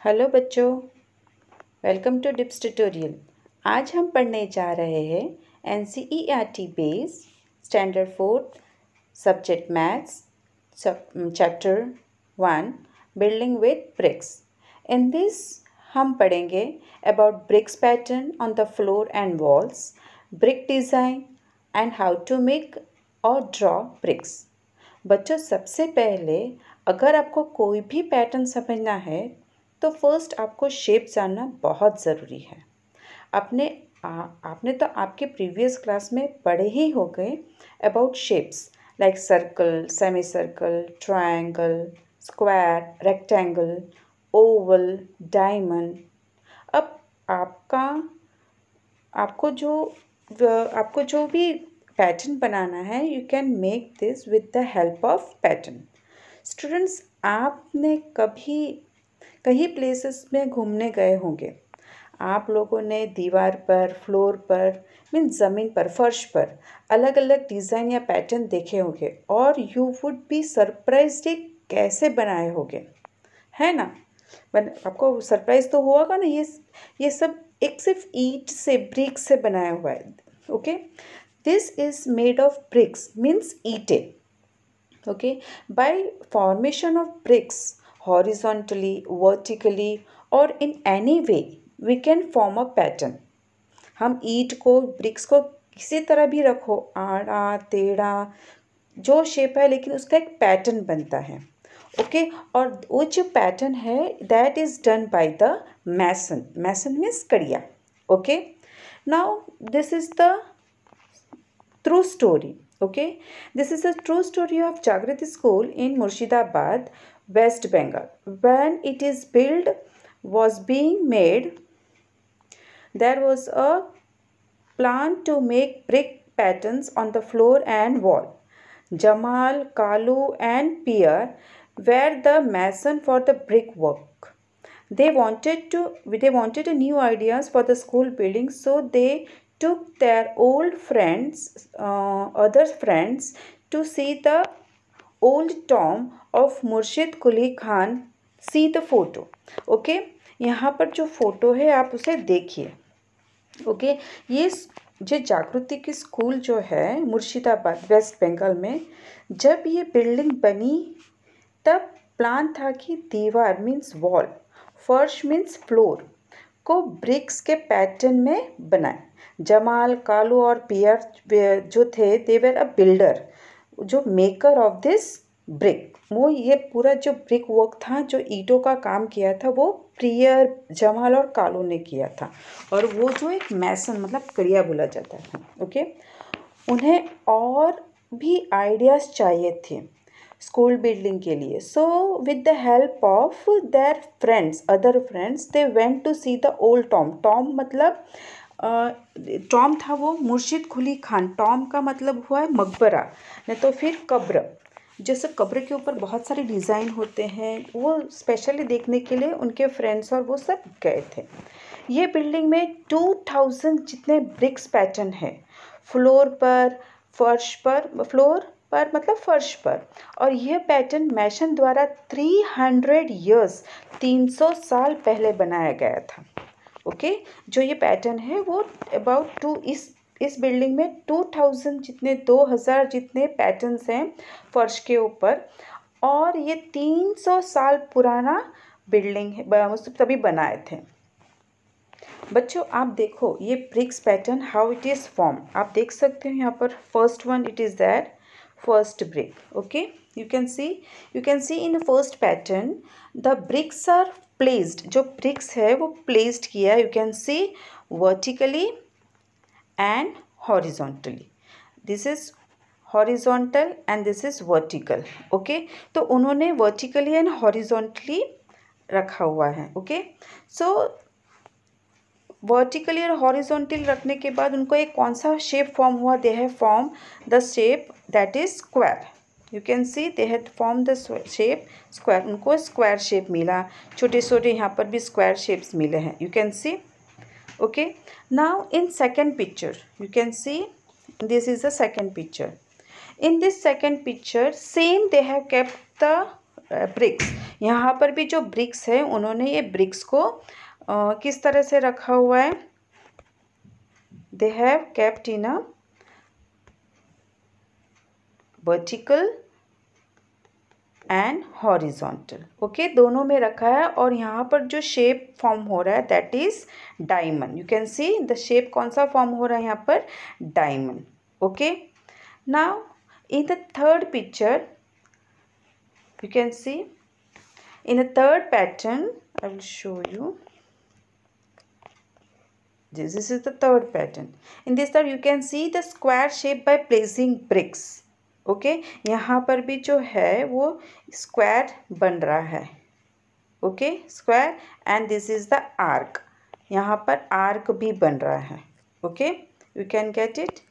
Hello बच्चों, welcome to dips tutorial. आज हम पढ़ने जा रहे हैं NCERT base standard 4 subject maths chapter 1 building with bricks. In this हम पढ़ेंगे about bricks pattern on the floor and walls, brick design and how to make और ड्रॉ ब्रिक्स। बच्चों, सबसे पहले अगर आपको कोई भी पैटर्न समझना है तो फर्स्ट आपको शेप जानना बहुत ज़रूरी है। आपने तो आपके प्रीवियस क्लास में पढ़े ही हो गए about shapes like circle, semi circle, triangle, square, rectangle, Oval, diamond. अब आपको जो भी पैटर्न बनाना है, you can make this with the help of pattern. Students, आपने कई प्लेसेस में घूमने गए होंगे। आप लोगों ने दीवार पर, फ्लोर पर, मीन्स ज़मीन पर, फर्श पर अलग अलग डिज़ाइन या पैटर्न देखे होंगे और यू वुड बी सरप्राइज्ड कैसे बनाए होंगे, है ना। आपको सरप्राइज तो होगा ना। ये सब एक सिर्फ ईंट से, ब्रिक से बनाया हुआ है। Okay, this is made of BRICS means ईंटें। Okay, by formation of bricks horizontally, vertically or in any way we can form a pattern. हम ईंट को, ब्रिक्स को किसी तरह भी रखो, आड़ा टेढ़ा जो शेप है, लेकिन उसका एक पैटर्न बनता है। ओके, और वो जो पैटर्न है that is done by the mason. Mason means कड़िया। Okay, now this is the true story. Okay, this is a true story of Jagrati School in Murshidabad, West Bengal. When it is was being made, there was a plan to make brick patterns on the floor and wall. Jamal, Kalu and Pierre were the mason for the brickwork. They wanted a new ideas for the school building, so they took their other friends to see the old tomb of Murshid Quli Khan. See the photo. Okay, यहाँ पर जो photo है आप उसे देखिए। Okay, ये जो जागृति की स्कूल जो है मुर्शिदाबाद, वेस्ट बंगाल में, जब ये बिल्डिंग बनी तब प्लान था कि दीवार मीन्स वॉल, फर्श मीन्स फ्लोर को ब्रिक्स के पैटर्न में बनाए। जमाल, कालू और पियर जो थे, दे वर अ बिल्डर, जो मेकर ऑफ दिस ब्रिक। वो ये पूरा जो ब्रिक वर्क था, जो ईंटों का काम किया था, वो पियर, जमाल और कालू ने किया था। और वो जो एक मैसन मतलब कड़िया बोला जाता है। ओके, उन्हें और भी आइडियाज़ चाहिए थे स्कूल बिल्डिंग के लिए। So with the help of their friends, other friends, they went to see the old Tom. Tom मतलब टॉम था वो मुर्शिद कुली खान। टॉम का मतलब हुआ है मकबरा, नहीं तो फिर कब्र। जैसे कब्र के ऊपर बहुत सारे डिज़ाइन होते हैं, वो स्पेशली देखने के लिए उनके फ्रेंड्स और वो सब गए थे। ये बिल्डिंग में 2000 जितने ब्रिक्स पैटर्न है, फ्लोर पर, फर्श पर, फ्लोर पर मतलब फर्श पर। और यह पैटर्न मैसन द्वारा 300 साल पहले बनाया गया था। ओके, जो ये पैटर्न है वो अबाउट इस बिल्डिंग में 2000 जितने पैटर्न्स हैं फर्श के ऊपर। और ये 300 साल पुराना बिल्डिंग है, तभी बनाए थे। बच्चों, आप देखो ये bricks pattern how it is form. आप देख सकते हो यहाँ पर first one, it is that first brick. Okay, you can see in the first pattern the bricks are placed. जो bricks है वो placed किया, you can see vertically and horizontally. This is horizontal and this is vertical. Okay, तो उन्होंने vertically and horizontally रखा हुआ है। Okay, so vertically और हॉरिजॉन्टल रखने के बाद उनको एक कौन सा शेप फॉर्म हुआ? They have form the shape that is square. You can C they have form the shape square. उनको स्क्वायर शेप मिला, छोटे छोटे यहाँ पर भी स्क्वायर शेप्स मिले हैं, you can see. Okay, now in second picture you can see this is the second picture. In this second picture, same they have kept the bricks. यहाँ पर भी जो ब्रिक्स है उन्होंने ये ब्रिक्स को किस तरह से रखा हुआ है, they have kept in a vertical and horizontal, okay, दोनों में रखा है। और यहाँ पर जो शेप फॉर्म हो रहा है that is diamond. You can see the shape कौन सा फॉर्म हो रहा है यहाँ पर, diamond, okay. Now in the third picture you can see in a third pattern, I will show you. This is the third pattern. In this third you can see the square shape by placing bricks, okay। यहाँ पर भी जो है वो square बन रहा है, okay, square, and this is the arc, यहाँ पर arc भी बन रहा है, okay, you can get it।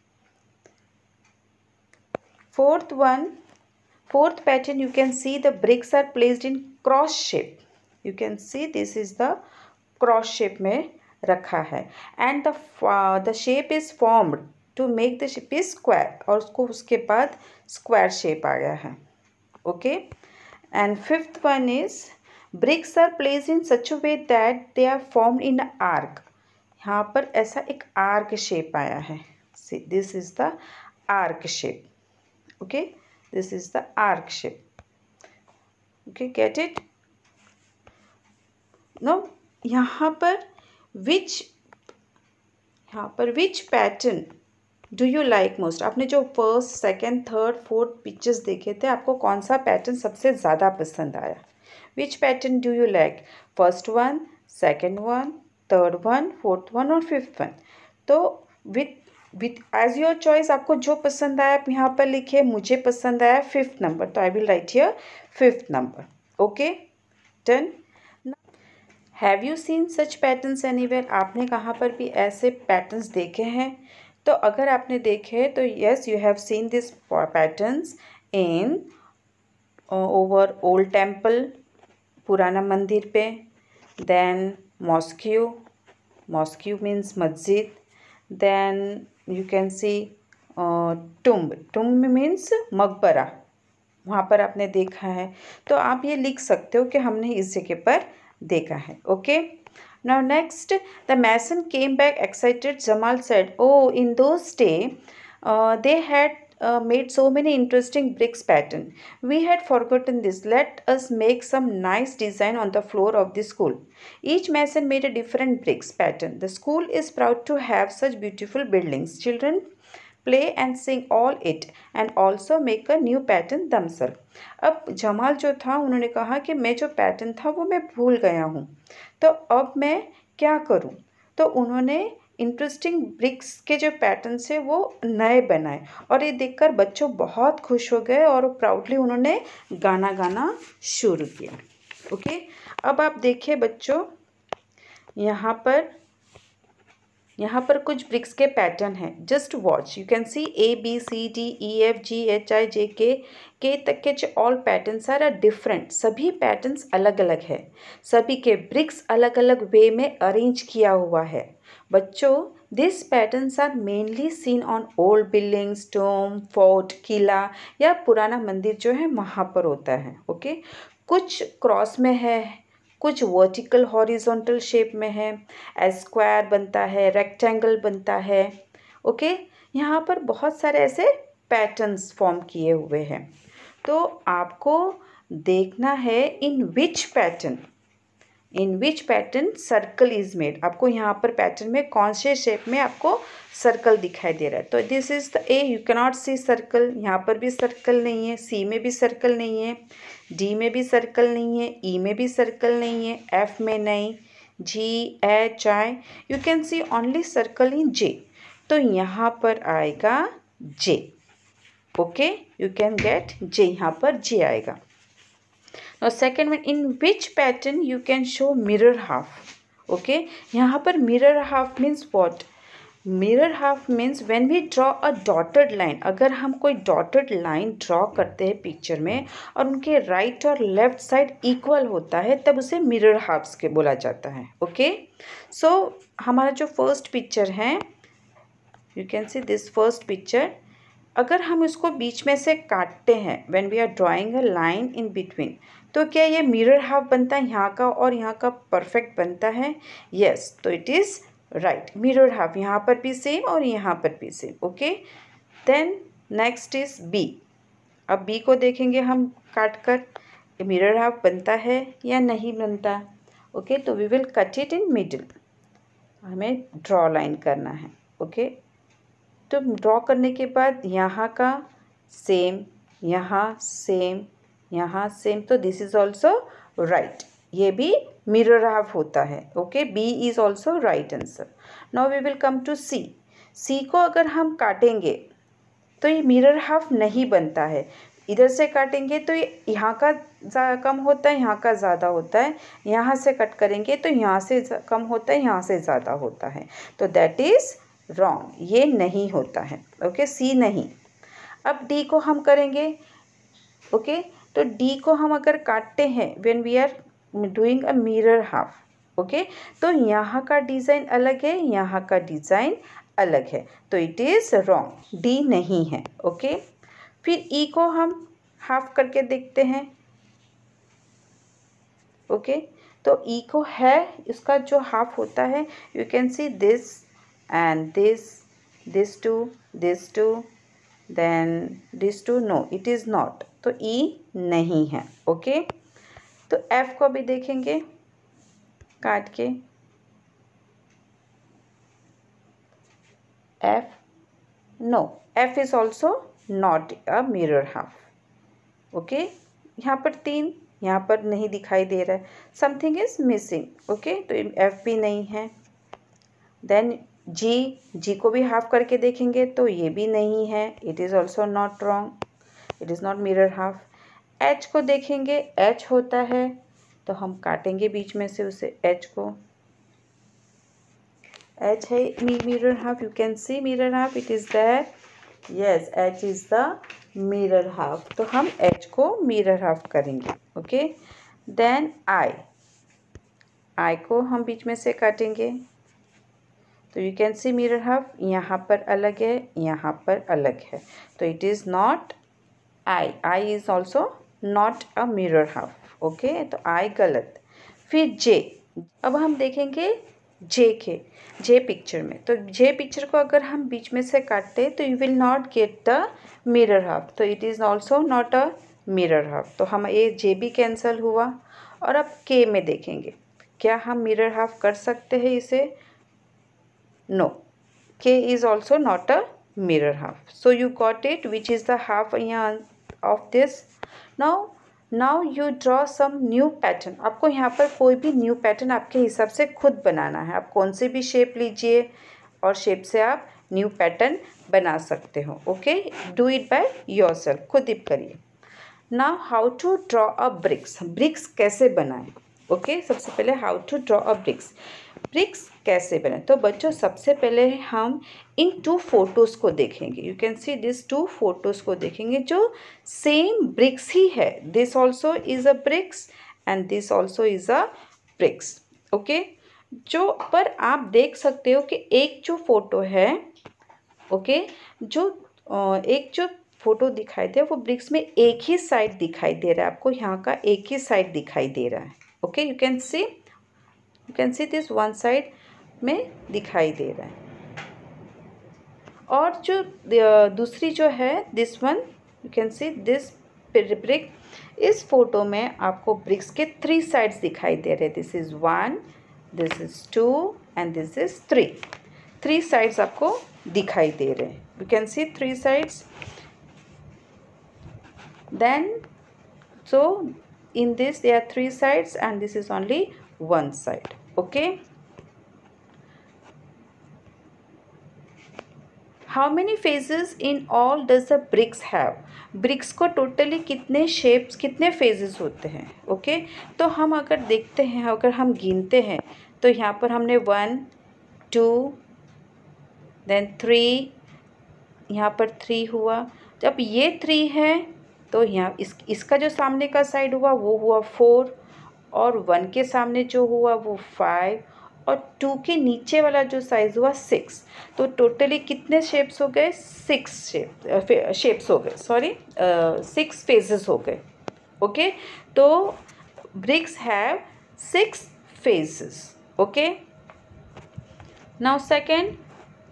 Fourth pattern, you can see the bricks are placed in cross shape. You can see this is the cross shape में रखा है, and the shape is formed to make the shape is square, और उसको उसके बाद square shape आ गया है, okay। And fifth one is bricks are placed in such a way that they are formed in an arc. यहाँ पर ऐसा एक arc shape आया है, see this is the arc shape, okay, this is the arc shape, okay, get it। now यहाँ पर which pattern do you like most? आपने जो first second third fourth pictures देखे थे, आपको कौन सा पैटर्न सबसे ज़्यादा पसंद आया? which pattern do you like? First one, second one, third one, fourth one और फिफ्थ वन। तो विथ एज योर चॉइस, आपको जो पसंद आया आप यहाँ पर लिखिए। मुझे पसंद आया फिफ्थ नंबर, तो I will write here fifth number, okay, done. Have you scene such patterns anywhere? आपने कहाँ पर भी ऐसे पैटर्न्स देखे हैं? तो अगर आपने देखे तो yes, you have seen this patterns in over old temple, पुराना मंदिर पे, देन मॉस्क्यू मीन्स मस्जिद, then you can see tomb means मकबरा, वहाँ पर आपने देखा है। तो आप ये लिख सकते हो कि हमने इस जगह पर देखा है, okay. Now next, the mason came back excited, Jamal said, oh in those day they had made so many interesting bricks pattern. We had forgotten this. Let us make some nice design on the floor of the school. Each mason made a different bricks pattern. The school is proud to have such beautiful buildings. Children play and sing all it and also make a new pattern themselves. अब जमाल जो था उन्होंने कहा कि मैं जो pattern था वो मैं भूल गया हूँ, तो अब मैं क्या करूँ? तो उन्होंने इंटरेस्टिंग ब्रिक्स के जो पैटर्न्स है वो नए बनाए, और ये देखकर बच्चों बहुत खुश हो गए और प्राउडली उन्होंने गाना गाना शुरू किया, ओके। अब आप देखिए बच्चों, यहाँ पर कुछ ब्रिक्स के पैटर्न हैं, just watch. You can C ABCDEFGHIJK तक के जो ऑल पैटर्न्स आर डिफरेंट, सभी पैटर्न्स अलग अलग है, सभी के ब्रिक्स अलग अलग वे में अरेंज किया हुआ है। बच्चों, this patterns are mainly seen on old buildings, tomb, fort, किला या पुराना मंदिर जो है वहाँ पर होता है, ओके। कुछ क्रॉस में है, कुछ वर्टिकल हॉरिजॉन्टल शेप में है, स्क्वायर बनता है, रेक्टेंगल बनता है, ओके। यहाँ पर बहुत सारे ऐसे पैटर्न्स फॉर्म किए हुए हैं। तो आपको देखना है in which pattern circle is made. आपको यहाँ पर पैटर्न में कौन से शेप में आपको सर्कल दिखाई दे रहा है। तो this is the A, you cannot see circle, यहाँ पर भी सर्कल नहीं है, सी में भी सर्कल नहीं है, डी में भी सर्कल नहीं है, ई में भी सर्कल नहीं है, एफ में नहीं, GHI, you can see only circle in J. तो यहाँ पर आएगा J, okay, you can get J, यहाँ पर जे आएगा। Now second one, in which pattern you can show mirror half, okay। यहाँ पर mirror half means what? mirror half means when we draw a dotted line, अगर हम कोई dotted line draw करते हैं पिक्चर में और उनके राइट और लेफ्ट साइड इक्वल होता है, तब उसे mirror halves के बोला जाता है, ओके। सो हमारा जो फर्स्ट पिक्चर है, you can see this first picture, अगर हम इसको बीच में से काटते हैं, when we are drawing a line in between, तो क्या ये मिरर हाफ बनता है यहाँ का और यहाँ का परफेक्ट बनता है? यस, तो it is right, mirror half यहाँ पर भी सेम और यहाँ पर भी same. Okay, then next is B. अब बी को देखेंगे हम काट कर, मिरर हाफ बनता है या नहीं बनता। ओके, तो we will cut it in middle, हमें ड्रॉ लाइन करना है। ओके, तो ड्रॉ करने के बाद यहाँ का सेम, यहाँ सेम, यहाँ सेम, तो दिस इज ऑल्सो राइट, ये भी मिरर हाफ होता है। Okay, B is also right answer. Now we will come to C. C को अगर हम काटेंगे तो ये मिरर हाफ नहीं बनता है। इधर से काटेंगे तो ये यहाँ का कम होता है, यहाँ का ज़्यादा होता है। यहाँ से कट करेंगे तो यहाँ से कम होता है, यहाँ से ज़्यादा होता है, तो दैट इज़ रॉन्ग, ये नहीं होता है। ओके, सी नहीं। अब डी को हम करेंगे। ओके, तो डी को हम अगर काटते हैं when we are doing a mirror half, okay, तो यहाँ का डिज़ाइन अलग है, यहाँ का डिज़ाइन अलग है, तो इट इज़ रॉन्ग, डी नहीं है। ओके, फिर ई को हम हाफ करके देखते हैं। ओके, तो ई को है, इसका जो हाफ होता है, you can see this and this to then this to, no it is not, तो ई नहीं है। ओके, तो एफ को भी देखेंगे काट के। F, no, F is also not a mirror half. Okay, यहाँ पर 3, यहाँ पर नहीं दिखाई दे रहा है, समथिंग इज मिसिंग। ओके, तो एफ भी नहीं है। देन जी को भी हाफ करके देखेंगे तो ये भी नहीं है, it is also not wrong, it is not mirror half. H को देखेंगे, एच होता है, तो हम काटेंगे बीच में से उसे, एच को। एच है mirror half, you can C mirror half, it is that, yes, H is the mirror half, तो हम एच को मिरर हाफ करेंगे। ओके, देन आई को हम बीच में से काटेंगे, तो you can C mirror half, यहाँ पर अलग है, यहाँ पर अलग है, तो it is not I is also not a mirror half. Okay, तो आई गलत। फिर जे, अब हम देखेंगे जे पिक्चर में, तो जे पिक्चर को अगर हम बीच में से काटते तो you will not get the mirror half, तो it is also not a mirror half, तो हम ये जे भी कैंसिल हुआ। और अब के में देखेंगे, क्या हम मिरर हाफ कर सकते हैं इसे? नो, के is also not a mirror half, so you got it, which is the half of this. now you draw some new pattern. आपको यहाँ पर कोई भी न्यू पैटर्न आपके हिसाब से खुद बनाना है, आप कौन से भी शेप लीजिए और शेप से आप न्यू पैटर्न बना सकते हो। Okay, do it by yourself, खुद ही करिए। Now how to draw a bricks कैसे बनाएं? ओके, सबसे पहले how to draw a bricks कैसे बनाएं? तो बच्चों सबसे पहले हम इन 2 फोटोज़ को देखेंगे, you can see this 2 photos को देखेंगे जो सेम ब्रिक्स ही है, this also is a bricks and this also is a bricks. Okay, जो पर आप देख सकते हो कि एक जो फोटो है, ओके, जो एक जो फोटो दिखाई दे वो ब्रिक्स में एक ही साइड दिखाई दे रहा है, आपको यहाँ का एक ही साइड दिखाई दे रहा है। Okay, you can see this one side में दिखाई दे रहा है, और जो दूसरी जो है this one, you can see this brick, इस फोटो में आपको ब्रिक्स के 3 साइड्स दिखाई दे रहे हैं, this is 1, this is 2 and this is 3 sides आपको दिखाई दे रहे हैं, you can C 3 sides. Then so in this there are 3 sides and this is only 1 side. Okay, how many phases in all does the bricks have? Bricks को totally कितने shapes, कितने faces होते हैं? Okay, तो हम अगर देखते हैं, अगर हम गिनते हैं तो यहाँ पर हमने 1 2 देन 3, यहाँ पर 3 हुआ, जब ये 3 है तो यहाँ इसका जो सामने का साइड हुआ वो हुआ 4, और 1 के सामने जो हुआ वो 5, और 2 के नीचे वाला जो साइज हुआ 6, तो टोटली कितने शेप्स हो गए? 6 शेप्स हो गए, सॉरी 6 फेजेस हो गए। ओके, तो bricks have 6 faces. Okay, now second,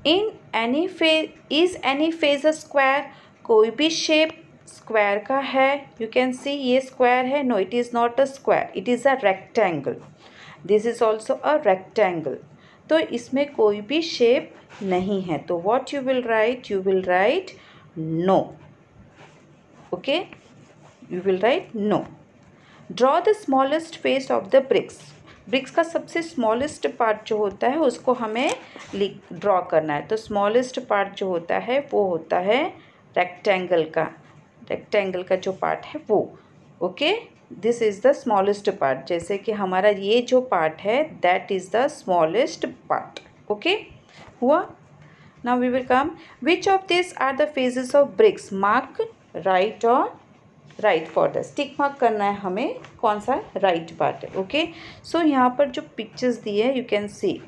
in any phase, is any phase a square? कोई भी शेप स्क्वायर का है? यू कैन सी ये स्क्वायर है. No, it is not a square, it is a rectangle. This is also a rectangle. तो इसमें कोई भी शेप नहीं है. तो what you will write? You will write no. Okay, you will write no. Draw the smallest face of the bricks. Bricks का सबसे smallest part जो होता है उसको हमें ड्रॉ करना है. तो स्मॉलेस्ट पार्ट जो होता है वो होता है रेक्टेंगल का. रेक्टेंगल का जो पार्ट है वो. Okay, this is the smallest part. जैसे कि हमारा ये जो पार्ट है that is the smallest part. Okay, हुआ. Now we will come. Which of this are the faces of bricks? Mark right और right for the. Tick mark करना है हमें कौन सा राइट पार्ट है. ओके, सो यहाँ पर जो पिक्चर्स दी है यू कैन सी.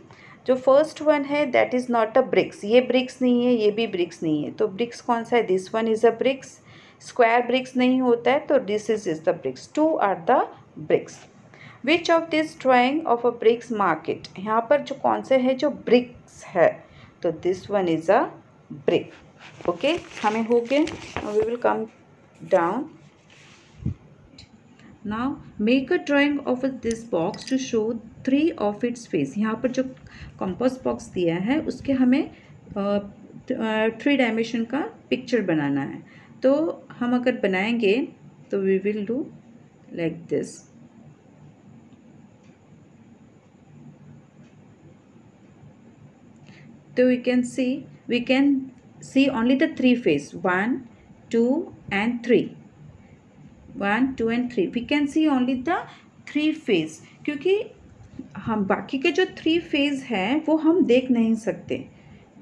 जो फर्स्ट वन है that is not a bricks. ये ब्रिक्स नहीं है, ये भी ब्रिक्स नहीं है. तो ब्रिक्स कौन सा है? This one is a bricks. Square bricks नहीं होता है तो this is the bricks. 2 are the bricks. Which of this drawing of a bricks market? यहाँ पर जो कौन से है जो ब्रिक्स है तो this one is a brick. Okay, हमें हो गए. We will come down. Now make a drawing of this box to show 3 of its face. यहाँ पर जो कंपास बॉक्स दिया है उसके हमें 3 डायमेंशन का पिक्चर बनाना है. तो हम अगर बनाएंगे तो we will do like this. तो we can see only the 3 face. 1, 2 and 3. 1, 2 and 3. We can see only the 3 phase. क्योंकि हम बाकी के जो 3 फेज हैं वो हम देख नहीं सकते.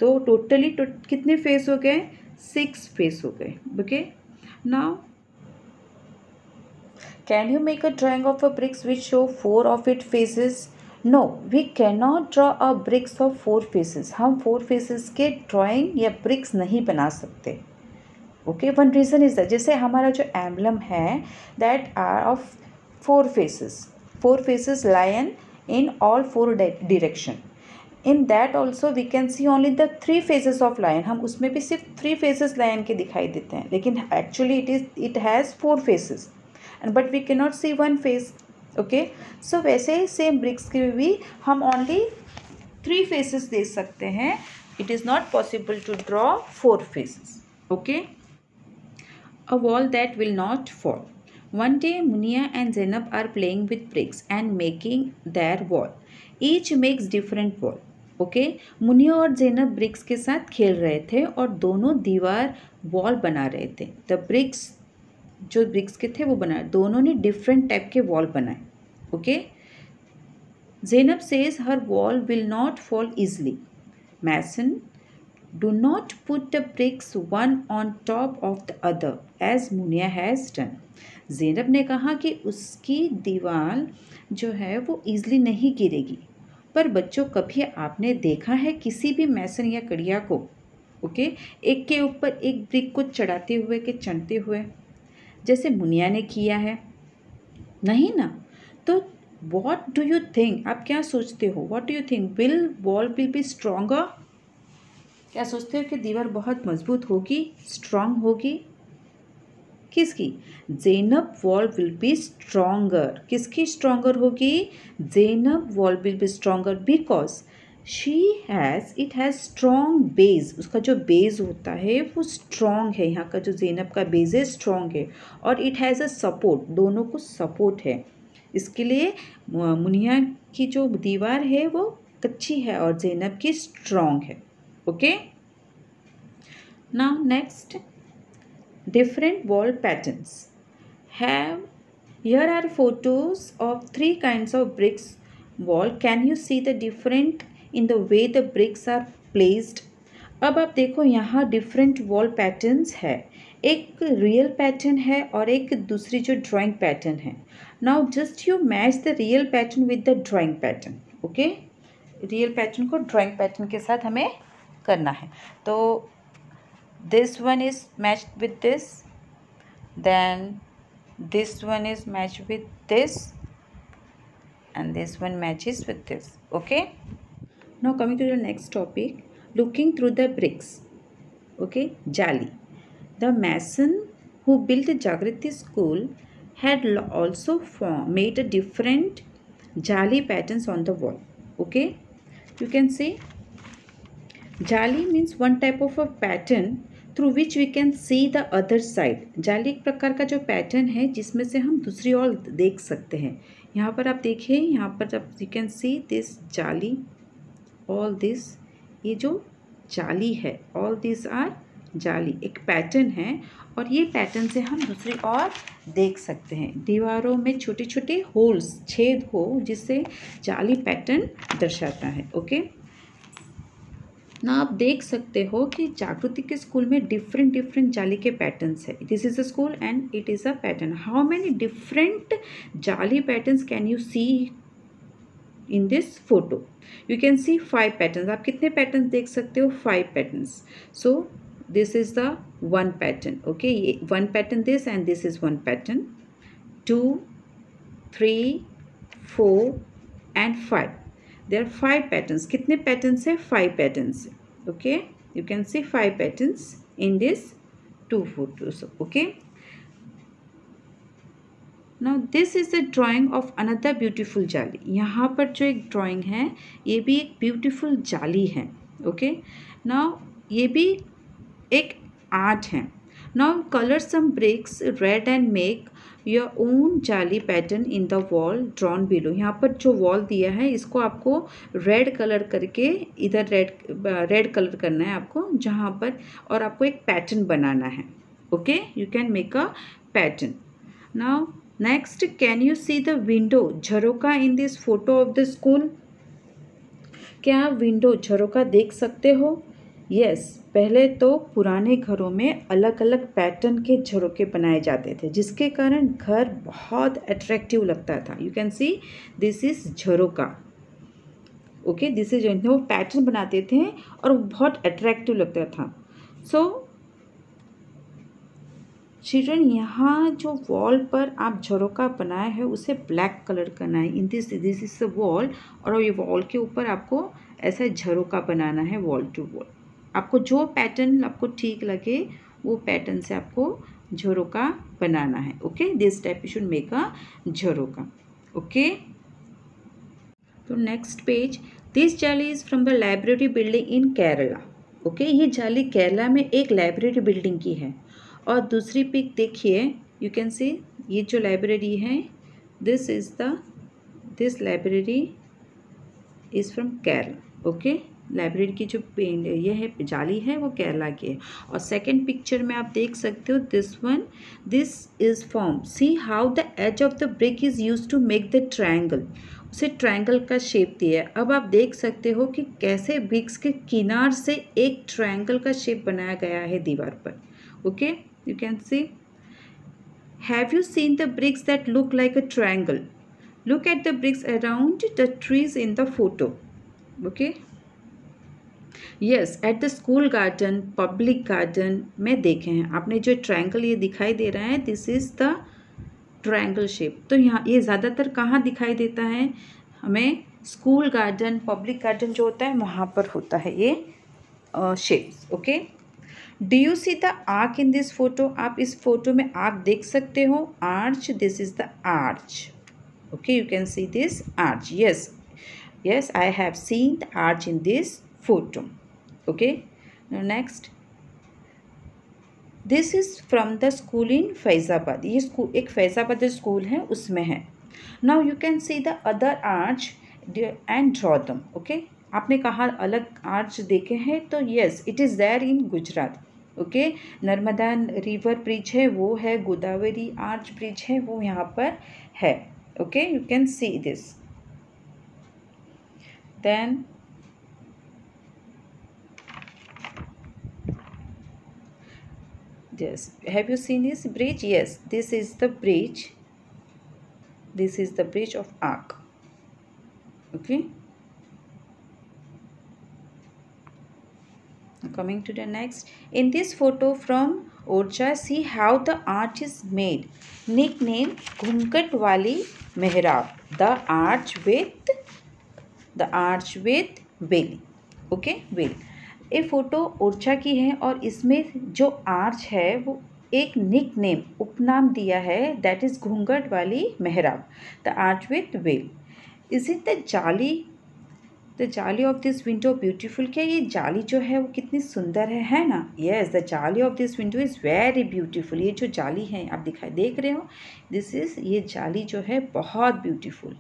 तो टोटली कितने फेज हो गए? 6 फेज हो गए. Okay, now can you make a drawing of a bricks which show 4 of it faces? No, we can not draw a bricks of 4 faces. हम 4 फेसेस के ड्राइंग या ब्रिक्स नहीं बना सकते. Okay, one reason is that जैसे हमारा जो emblem है that are of 4 faces. 4 faces lion in all 4 direction. In that also we can see only the 3 faces of lion. हम उसमें भी सिर्फ 3 फेसेस लायन के दिखाई देते हैं, लेकिन actually it has 4 faces and but we can not see 1 face. Okay, so वैसे ही सेम ब्रिक्स के भी हम ओनली 3 फेसेस दे सकते हैं. It is not possible to draw 4 faces. Okay, a wall that will not fall. One day Munia and Zainab are playing with bricks and making their wall. Each makes different wall. Okay, Muniya और Zainab BRICS के साथ खेल रहे थे और दोनों दीवार wall बना रहे थे. द ब्रिक्स जो ब्रिक्स के थे वो बनाए, दोनों ने डिफरेंट टाइप के वॉल बनाए. Okay, Zainab says her wall will not fall easily. Mason do not put the bricks one on top of the other as Munia has done. Zainab ने कहा कि उसकी दीवार जो है वो ईज़िली नहीं गिरेगी. पर बच्चों, कभी आपने देखा है किसी भी मैसन या कड़िया को ओके एक के ऊपर एक ब्रिक को चढ़ाते हुए के चढ़ते हुए जैसे मुनिया ने किया है? नहीं ना. तो what do you think? आप क्या सोचते हो? What do you think? Will wall will be stronger? क्या सोचते हो कि दीवार बहुत मजबूत होगी, स्ट्रांग होगी? किसकी? Zainab wall will be stronger. किसकी स्ट्रॉन्गर होगी? Zainab wall will be stronger because it has strong base. उसका जो बेस होता है वो स्ट्रॉन्ग है. यहाँ का जो ज़ैनब का बेस है स्ट्रॉन्ग है और इट हैज़ अ सपोर्ट. दोनों को सपोर्ट है. इसके लिए मुनिया की जो दीवार है वो कच्ची है और ज़ैनब की स्ट्रॉन्ग है. Okay, now next, different wall patterns. Here are photos of 3 kinds of bricks wall. Can you see the different in the way the bricks are placed? अब आप देखो यहाँ डिफरेंट वॉल पैटर्न्स है. एक रियल पैटर्न है और एक दूसरी जो ड्राइंग पैटर्न है. Now just you match the real pattern with the drawing pattern. Okay, real pattern को ड्राइंग पैटर्न के साथ हमें करना है. तो this one is matched with this, then this one is matched with this, and this one matches with this. Okay, now coming to the next topic, looking through the bricks. Okay, Jali. The mason who built the Jagriti school had also made a different Jali patterns on the wall. Okay, you can see Jali means one type of a pattern through which we can see the other side. जाली एक प्रकार का जो pattern है जिसमें से हम दूसरी ओर देख सकते हैं. यहाँ पर आप देखिए, यहाँ पर आप यू कैन सी दिस जाली, ऑल दिस, ये जो जाली है, ऑल दिस आर जाली, एक पैटर्न है और ये पैटर्न से हम दूसरी ओर देख सकते हैं. दीवारों में छोटे छोटे होल्स, छेद हो, जिससे जाली पैटर्न दर्शाता है. ओके, ना आप देख सकते हो कि जागृति के स्कूल में डिफरेंट डिफरेंट जाली के पैटर्न्स है. This is a school and it is a pattern. How many different jali patterns can you see in this photo? You can see 5 patterns. आप कितने पैटर्न्स देख सकते हो? 5 patterns. So this is the one pattern. Okay, ये one pattern this and this is one pattern. 2, 3, 4 and 5. There are 5 patterns. कितने patterns है? 5 patterns. Okay, you can see 5 patterns in this 2 photos. Okay, now this is a drawing of another beautiful जाली. यहाँ पर जो एक drawing है ये भी एक beautiful जाली है. Okay, now ये भी एक art है. Now color some bricks red and make your own jali pattern in the wall drawn below. यहाँ पर जो वॉल दिया है इसको आपको रेड कलर करके इधर रेड कलर करना है आपको जहाँ पर, और आपको एक पैटर्न बनाना है. Okay, you can make a pattern. Now next, can you see the window jharokha in this photo of the school? क्या आप विंडो झरोका देख सकते हो? यस, पहले तो पुराने घरों में अलग अलग पैटर्न के झरोके बनाए जाते थे जिसके कारण घर बहुत अट्रैक्टिव लगता था. You can see this is jharokha. Okay, this is वो पैटर्न बनाते थे और बहुत अट्रैक्टिव लगता था. सो चिल्ड्रन, यहाँ जो वॉल पर आप झरोका बनाए हैं उसे ब्लैक कलर करना है. In this is the wall, और ये वॉल के ऊपर आपको ऐसा झरोका बनाना है वॉल टू वॉल. आपको जो पैटर्न आपको ठीक लगे वो पैटर्न से आपको झरोका बनाना है. Okay, this type you should make a jharokha. Okay, तो next page, this jali is from the library building in Kerala. Okay, ये जाली केरला में एक लाइब्रेरी बिल्डिंग की है. और दूसरी पिक देखिए, यू कैन सी ये जो लाइब्रेरी है, this library is from Kerala. Okay, library की जो ये है जाली है वो केरला की है. और सेकंड पिक्चर में आप देख सकते हो this is form. See how the edge of the brick is use to make the triangle. उसे ट्रायंगल का शेप दिया है. अब आप देख सकते हो कि कैसे ब्रिक्स के किनार से एक ट्रायंगल का शेप बनाया गया है दीवार पर. Okay, you can see. Have you seen the bricks that look like a triangle? Look at the bricks around the trees in the photo. Okay, yes, at the school garden, public garden में देखे हैं आपने. जो triangle ये दिखाई दे रहा है, this is the triangle shape. तो यहाँ ये ज़्यादातर कहाँ दिखाई देता है हमें? स्कूल गार्डन, पब्लिक गार्डन जो होता है वहाँ पर होता है ये shapes. Okay, do you see the arc in this photo? आप इस फोटो में आर्क देख सकते हो. Arch, this is the arch. Okay, you can see this arch. yes, I have seen the arch in this photo. Okay, now next, this is from the school in Faizabad. ये school एक Faizabad school है उसमें है. Now you can see the other arch and draw them. Okay, आपने कहा अलग arch देखे हैं, तो yes, it is there in Gujarat. Okay, Narmada river bridge है वो है, गोदावरी आर्च ब्रिज है वो यहाँ पर है. Okay, you can see this. Then yes, have you seen this bridge? Yes, this is the bridge. This is the bridge of Arc. Okay, coming to the next. In this photo from Orcha, see how the arch is made. Nickname घूंघट वाली मेहराब. The arch with veil. Okay, veil. ये photo Orchha की है और इसमें जो arch है वो एक निक नेम उपनाम दिया है, दैट इज घूंघट वाली मेहराब. The arch with well. Is it the जाली ऑफ दिस विंडो ब्यूटीफुल. क्या ये जाली जो है वो कितनी सुंदर है ना. येस, द जाली of this window is very beautiful. ये जो जाली है आप देख रहे हो, दिस इज़, ये जाली जो है बहुत ब्यूटीफुल.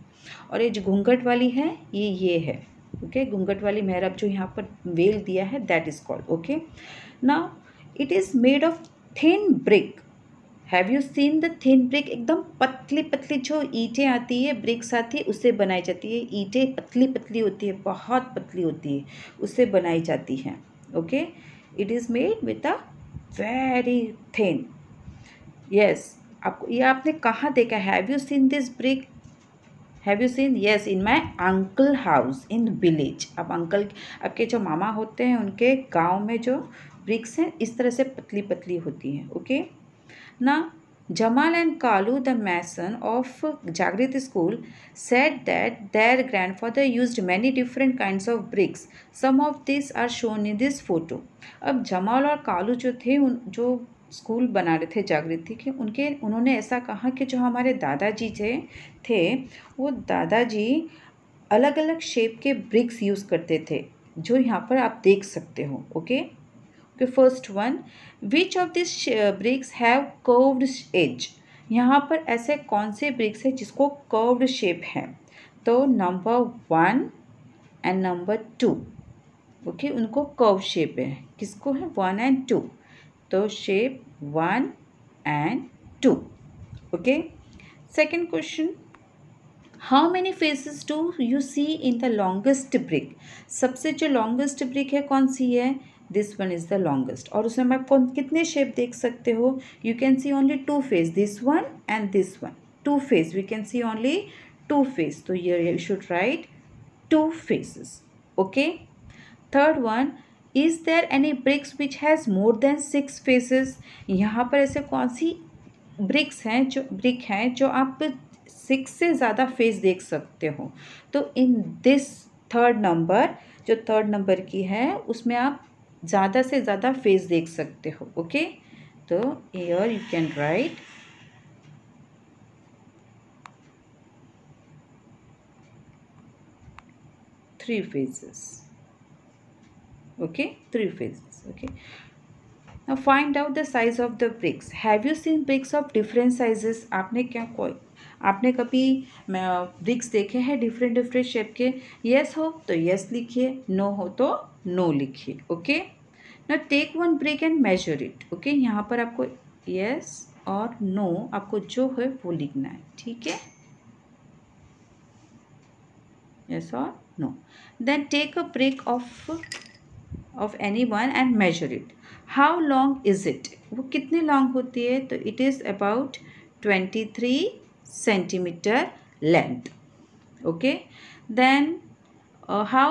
और ये जो घूंघट वाली है ये है. ओके, घूंघट वाली मेहराब जो यहाँ पर वेल दिया है, that is called. Okay, now it is made of thin brick. Have you seen the thin brick. एकदम पतली पतली जो ईंटें आती है, ब्रिक्स आती है, उससे बनाई जाती है. ईंटें पतली पतली होती है, बहुत पतली होती है, उससे बनाई जाती हैं. Okay, it is made with a very thin. Yes, आपको ये आपने कहाँ देखा. Have you seen this brick. Have you scene. Yes, in my uncle house in village. अब अंकल, आपके जो मामा होते हैं उनके गांव में जो ब्रिक्स हैं इस तरह से पतली पतली होती हैं. ओके, ना Jamal and Kalu, the mason of Jagriti school, said that their grandfather used many different kinds of bricks. Some of these are shown in this photo. अब जमाल और कालू जो थे, जो स्कूल बना रहे थे जागृति के, उन्होंने ऐसा कहा कि जो हमारे दादाजी थे वो दादाजी अलग अलग शेप के ब्रिक्स यूज़ करते थे, जो यहाँ पर आप देख सकते हो. Okay, first one, which of this bricks have curved edge. यहाँ पर ऐसे कौन से ब्रिक्स है जिसको कर्व्ड शेप है. तो नंबर 1 एंड नंबर 2. ओके, उनको कर्व शेप है. किसको है? 1 एंड 2. तो shape 1 and 2. Okay, second question, how many faces do you see in the longest brick. सबसे जो लॉन्गेस्ट ब्रिक है कौन सी है? This one is the longest. और उसमें आप कितने शेप देख सकते हो? You can see only 2 face, this one and this one. 2 face, we can see only 2 face. तो you should write 2 faces. Okay, third one, is there any bricks which has more than 6 faces. यहाँ पर ऐसे कौन सी brick हैं जो आप 6 से ज़्यादा फेस देख सकते हो? तो इन दिस थर्ड नंबर की है, उसमें आप ज़्यादा से ज़्यादा फेस देख सकते हो. ओके, तो here you can write 3 faces. Okay, 3 faces. Okay, now find out the size of the bricks. Have you seen bricks of different sizes. आपने कभी ब्रिक्स देखे हैं डिफरेंट शेप के? येस हो तो येस लिखिए, नो हो तो नो लिखिए. ओके, ना take one brick and measure it. Okay, यहाँ पर आपको येस और नो आपको जो है वो लिखना है. ठीक है, येस और no. Then take a brick of any one and measure it. How long is it. वो कितनी लॉन्ग होती है? तो it is about 23 centimeter length. Okay, then how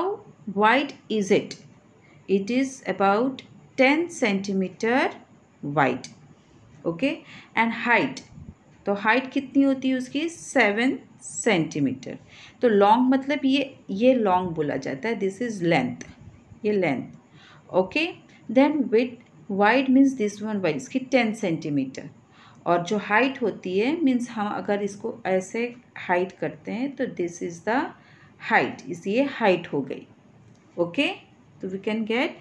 wide is it? It is about 10 centimeter wide. Okay, and height, तो height कितनी होती है उसकी? 7 centimeter. तो long मतलब ये long बोला जाता है. दिस इज लेंथ, ये length. Okay, then width, wide means this one wide, इसकी 10 centimeter. और जो हाइट होती है मीन्स हम अगर इसको ऐसे हाइट करते हैं तो दिस इज़ द हाइट, इसलिए हाइट हो गई. ओके, तो we can get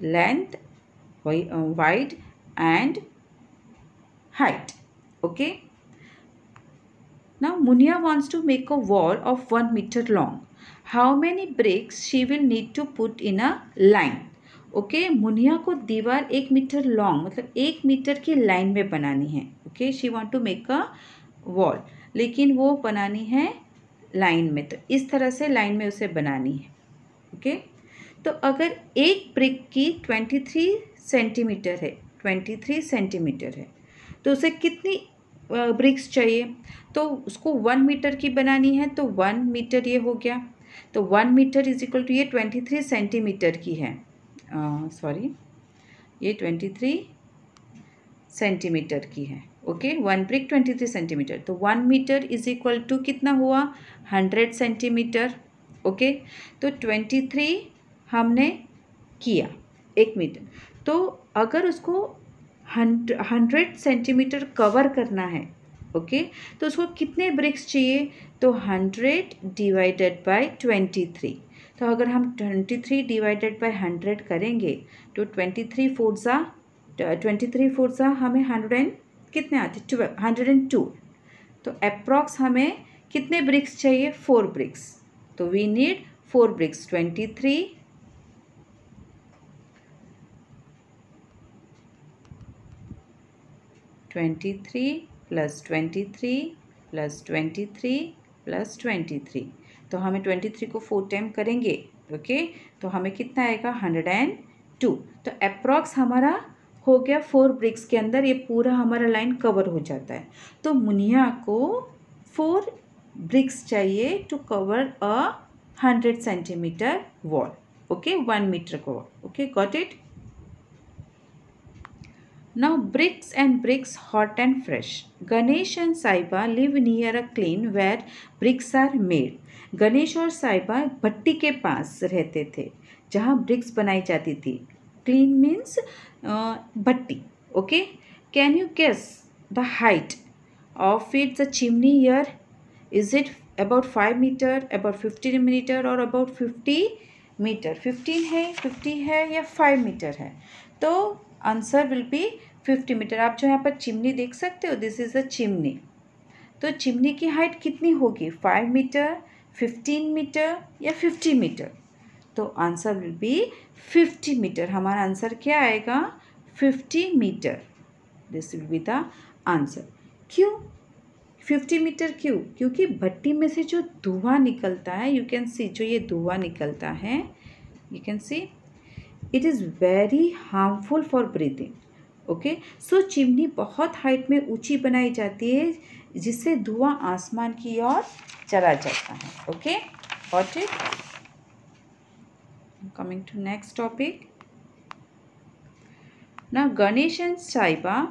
length, wide and height. Okay, now Muniya wants to make a wall of 1 meter long. How many bricks she will need to put in a line. Okay, Muniya को दीवार 1 metre long मतलब 1 metre की line में बनानी है. Okay, she want to make a wall, लेकिन वो बनानी है लाइन में, तो इस तरह से लाइन में उसे बनानी है. ओके, तो अगर एक ब्रिक की 23 सेंटीमीटर है तो उसे कितनी ब्रिक्स चाहिए? तो उसको 1 मीटर की बनानी है, तो 1 मीटर ये हो गया. तो 1 मीटर इज इक्वल टू ये 23 सेंटीमीटर की है. सॉरी, ये 23 सेंटीमीटर की है। ओके, 1 ब्रिक 23 सेंटीमीटर, तो 1 मीटर इज इक्वल टू कितना हुआ, 100 सेंटीमीटर। ओके, तो 23 हमने किया 1 मीटर, तो अगर उसको 100 सेंटीमीटर कवर करना है, ओके, तो उसको कितने ब्रिक्स चाहिए, तो 100 डिवाइडेड बाय 23। तो अगर हम 23 डिवाइडेड बाय 100 करेंगे तो 23 फोर सा हमें 100 एंड कितने आते, 102। तो अप्रॉक्स हमें कितने ब्रिक्स चाहिए, 4 ब्रिक्स। तो we need 4 bricks, 23 plus 23 plus 23 plus 23। तो हमें 23 को 4 टाइम करेंगे, ओके, तो हमें कितना आएगा, 102। तो अप्रॉक्स हमारा हो गया 4 ब्रिक्स के अंदर ये पूरा हमारा लाइन कवर हो जाता है। तो मुनिया को 4 ब्रिक्स चाहिए to cover 100 centimetre wall, okay, 1 metre का wall. Okay, got it. Now bricks and bricks hot and fresh. Ganesh and Saiba live near a kiln where bricks are made. Ganesh और साइबा भट्टी के पास रहते थे जहाँ ब्रिक्स बनाई जाती थी। क्लीन मीन्स भट्टी। Okay, can you guess the height of it the chimney here? Is it about 5 meter, about 15 meter और अबाउट 50 मीटर? 50 है या 5 मीटर है? तो आंसर विल बी 50 मीटर। आप जो यहाँ पर चिमनी देख सकते हो, दिस इज़ अ चिमनी। तो चिमनी की हाइट कितनी होगी, 5 मीटर, 15 मीटर या 50 मीटर? तो आंसर विल बी 50 मीटर। हमारा आंसर क्या आएगा, 50 meter. This will be the answer. क्यों 50 मीटर? क्यों? क्योंकि भट्टी में से जो धुआं निकलता है, यू कैन सी, जो ये धुआं निकलता है, you can see it is very harmful for breathing. Okay, so chimney बहुत हाइट में ऊंची बनाई जाती है जिससे धुआं आसमान की ओर चला जाता है। Okay, got it. Coming to next topic. Now Ganesh and Saiba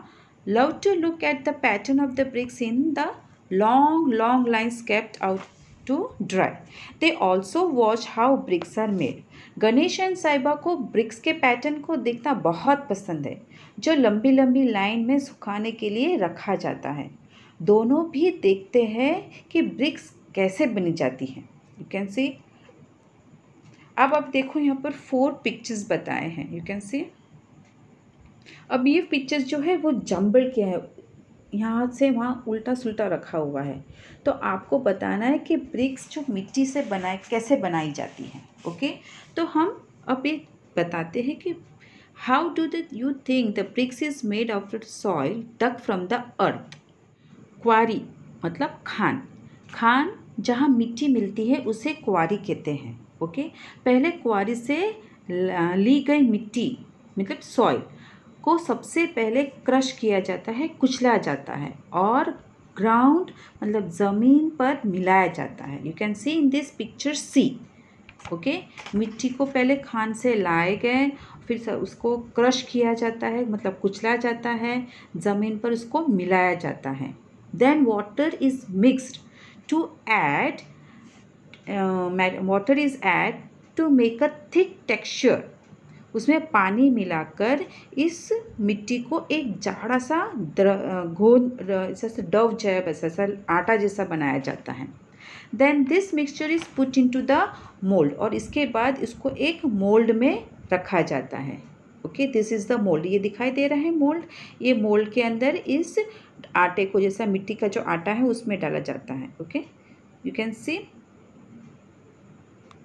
love to look at the pattern of the bricks in the long lines kept out to dry. They also watch how bricks are made. Ganesh and साइबा को BRICS के pattern को देखना बहुत पसंद है जो लंबी लंबी लाइन में सुखाने के लिए रखा जाता है। दोनों भी देखते हैं कि ब्रिक्स कैसे बनी जाती हैं। यू कैन सी। अब आप देखो यहाँ पर 4 पिक्चर्स बताए हैं, यू कैन सी। अब ये पिक्चर्स जो है वो जम्बल के है, यहाँ से वहाँ उल्टा सुल्टा रखा हुआ है। तो आपको बताना है कि ब्रिक्स जो मिट्टी से कैसे बनाई जाती हैं। ओके, तो हम अब ये बताते हैं कि how do you think the bricks is made of the soil dug from the earth. Quarry मतलब खान, खान जहाँ मिट्टी मिलती है उसे क्वारी कहते हैं। ओके, पहले क्वारी से ली गई मिट्टी मतलब सॉइल को सबसे पहले क्रश किया जाता है, कुचला जाता है और ग्राउंड मतलब ज़मीन पर मिलाया जाता है। You can see in this picture C. Okay, मिट्टी को पहले खान से लाए गए, फिर उसको क्रश किया जाता है मतलब कुचला जाता है, ज़मीन पर उसको मिलाया जाता है। Then water is mixed to add water is add to make a thick texture. उसमें पानी मिलाकर इस मिट्टी को एक जाड़ा सा घोल जैसे डव जैसा आटा जैसा बनाया जाता है। Then this mixture is put into the mould, और इसके बाद इसको एक मोल्ड में रखा जाता है। Okay, this is the mould. ये दिखाई दे रहा है मोल्ड। ये मोल्ड के अंदर इस आटे को, जैसा मिट्टी का जो आटा है उसमें डाला जाता है। Okay, you can see.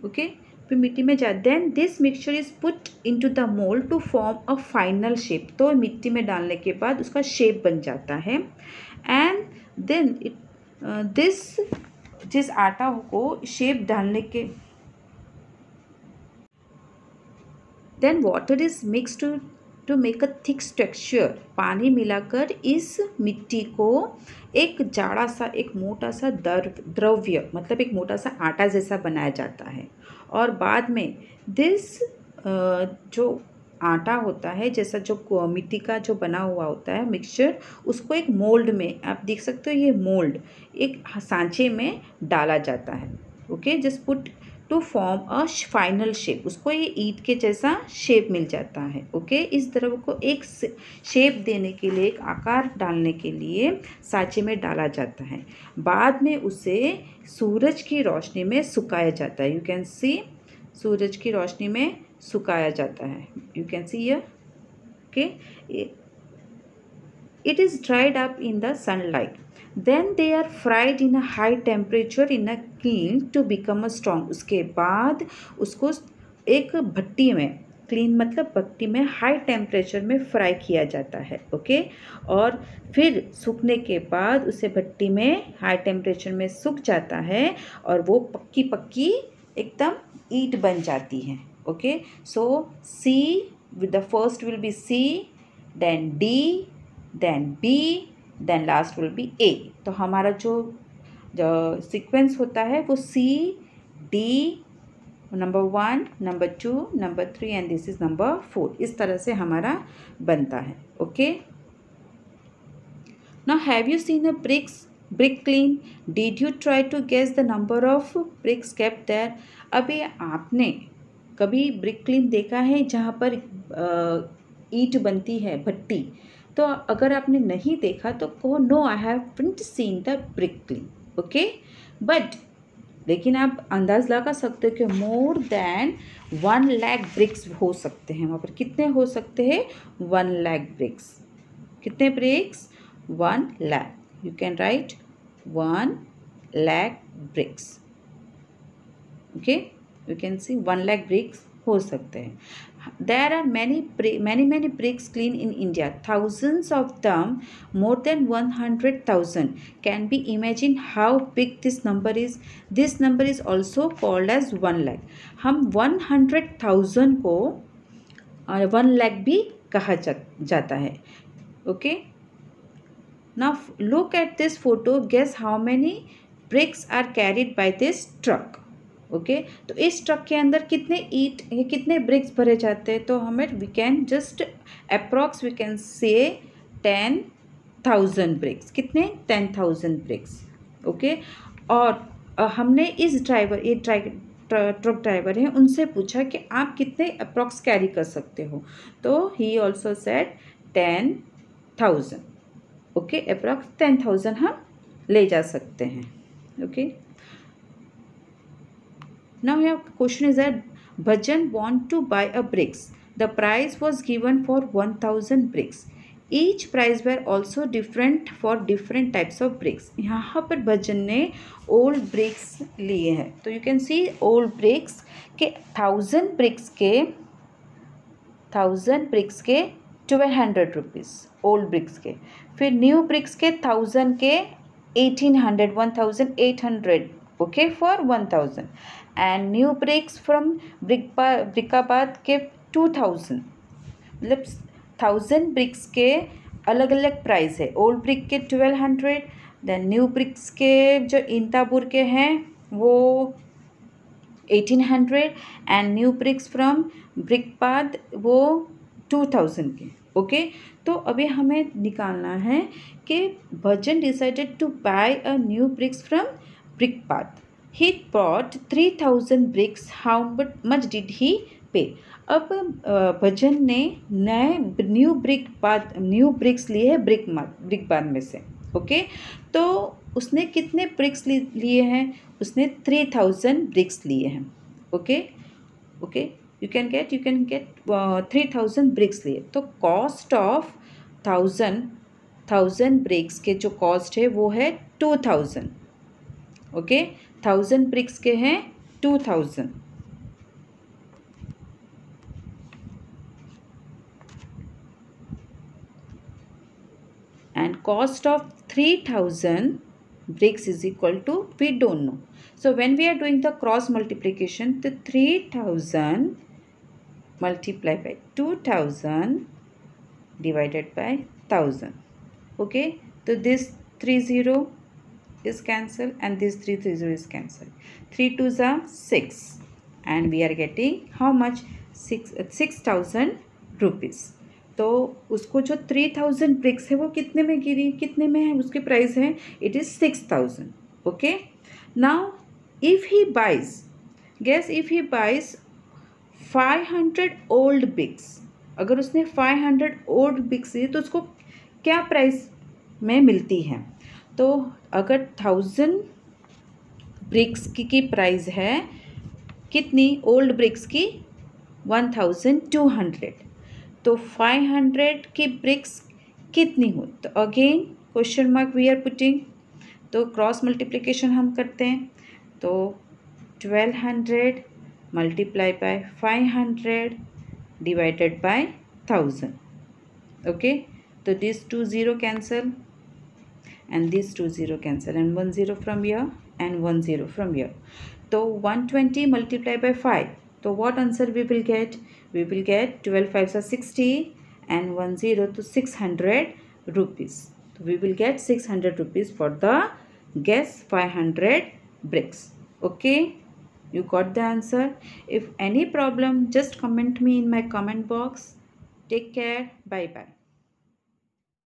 Okay, फिर मिट्टी में जा, then this mixture is put into the mould to form a final shape. तो मिट्टी में डालने के बाद उसका शेप बन जाता है। एंड देन जिस आटा को शेप डालने के then water is mix to make a thick texture. पानी मिलाकर इस मिट्टी को एक जाड़ा सा, एक मोटा सा द्रव्य मतलब एक मोटा सा आटा जैसा बनाया जाता है। और बाद में दिस जो आटा होता है, जैसा जो मिट्टी का जो बना हुआ होता है मिक्सचर, उसको एक मोल्ड में, आप देख सकते हो ये मोल्ड एक सांचे में डाला जाता है। Okay, just put to form a final shape, उसको ये ईंट के जैसा शेप मिल जाता है। ओके, इस द्रव को एक शेप देने के लिए, एक आकार डालने के लिए सांचे में डाला जाता है। बाद में उसे सूरज की रोशनी में सुखाया जाता है। यू कैन सी, सूरज की रोशनी में सुखाया जाता है। You can see here. Okay, it is dried up in the sunlight, then they are fried in a high temperature in a kiln to become a strong। उसके बाद उसको एक भट्टी में, क्लीन मतलब भट्टी में हाई टेम्परेचर में फ्राई किया जाता है। ओके, और फिर सूखने के बाद उसे भट्टी में हाई टेम्परेचर में सूख जाता है और वो पक्की पक्की एकदम ईंट बन जाती है। Okay, so see with the first will be C, then D, then B, then last will be A। तो हमारा जो सीक्वेंस होता है वो C, D, number 1, number 2, number 3 and this is number 4। इस तरह से हमारा बनता है। Okay, now have you seen a brick clean? Did you try to guess the number of bricks kept there? अभी आपने कभी ब्रिक क्लीन देखा है जहाँ पर ईंट बनती है, भट्टी? तो अगर आपने नहीं देखा तो कहो no, I haven't seen the brick kiln. Okay, but लेकिन आप अंदाज़ लगा सकते हो कि मोर देन 1 लाख ब्रिक्स हो सकते हैं वहाँ पर। कितने हो सकते हैं? 1 लाख ब्रिक्स। कितने bricks? 1 lakh. You can write 1 lakh bricks. Okay, you can see 1 lakh bricks हो सकते हैं। There are many bricks clean in India. Thousands of them, more than 100,000. Can be imagined how big this number is. This number is also called as 1 lakh. हम 100,000 को 1 लाख भी कहा जाता है। Okay. Now look at this photo. Guess how many bricks are carried by this truck. Okay, तो इस truck के अंदर कितने ईंट, कितने ब्रिक्स भरे जाते हैं? तो हमें we can just approx we can say 10,000 BRICS. कितने? 10,000 ब्रिक्स। ओके, और हमने इस ड्राइवर, ये ट्रक ड्राइवर है, उनसे पूछा कि आप कितने अप्रॉक्स कैरी कर सकते हो? तो he also said 10,000। Okay, approx 10,000 हम ले जा सकते हैं। Okay, now your question is that Bhajan want to buy a bricks. The price was given for 1,000 bricks. Each price were also different for different types of bricks. यहाँ पर भजन ने old bricks लिए हैं, तो you can see old bricks के 1,000 bricks के 1,200 rupees old BRICS के। फिर न्यू ब्रिक्स के 1,000 के 1,800 okay for 1,000 and new bricks from Brickabad के 2,000। मतलब 1,000 ब्रिक्स के अलग अलग प्राइस है। ओल्ड ब्रिक के 1,200, देन न्यू ब्रिक्स के जो इंतापुर के हैं वो 1,800 एंड न्यू ब्रिक्स फ्रॉम ब्रिकबाद वो 2,000 के। ओके, तो अभी हमें निकालना है कि Bhajan decided to buy a new bricks from Brickabad. He bought 3,000 bricks. How much did he pay? अब भजन ने न्यू ब्रिक्स लिए है ब्रिकबाद में से। ओके, तो उसने कितने ब्रिक्स लिए हैं? उसने 3,000 ब्रिक्स लिए हैं। Okay, you can get 3,000 bricks लिए। तो कॉस्ट ऑफ 1,000 ब्रिक्स के जो कॉस्ट है वो है 2,000। ओके, 1,000 ब्रिक्स के हैं 2,000 and cost of 3,000 bricks is equal to, we don't know. So when we are doing the cross multiplication, the 3,000 multiplied by 2,000 divided by 1,000. Okay, so this 30 is cancelled and this 330 is cancelled. 3 2s are 6 and we are getting how much? 6,000 rupees. तो उसको जो 3,000 BRICS है वो कितने में गिरी, कितने में है उसकी प्राइस है, it is 6,000। Okay, now if he buys, guess if he buys 500 old bricks, अगर उसने 500 ओल्ड ब्रिक्स ली तो उसको क्या प्राइस में मिलती है। तो अगर 1000 ब्रिक्स की प्राइस है कितनी, ओल्ड ब्रिक्स की 1200, तो 500 की ब्रिक्स कितनी हो। तो again question mark we are putting, तो क्रॉस मल्टीप्लिकेशन हम करते हैं। तो 1200 multiply by 500 divided by 1000। Okay, तो this 2 0 cancel and these 2 0 cancel and 1 0 from here and 1 0 from here. So 120 multiplied by 5. So what answer we will get? We will get 12 5s are 60 and 1 0 to 600 rupees. So we will get 600 rupees for the guess 500 bricks. Okay, you got the answer. If any problem, just comment me in my comment box. Take care. Bye bye.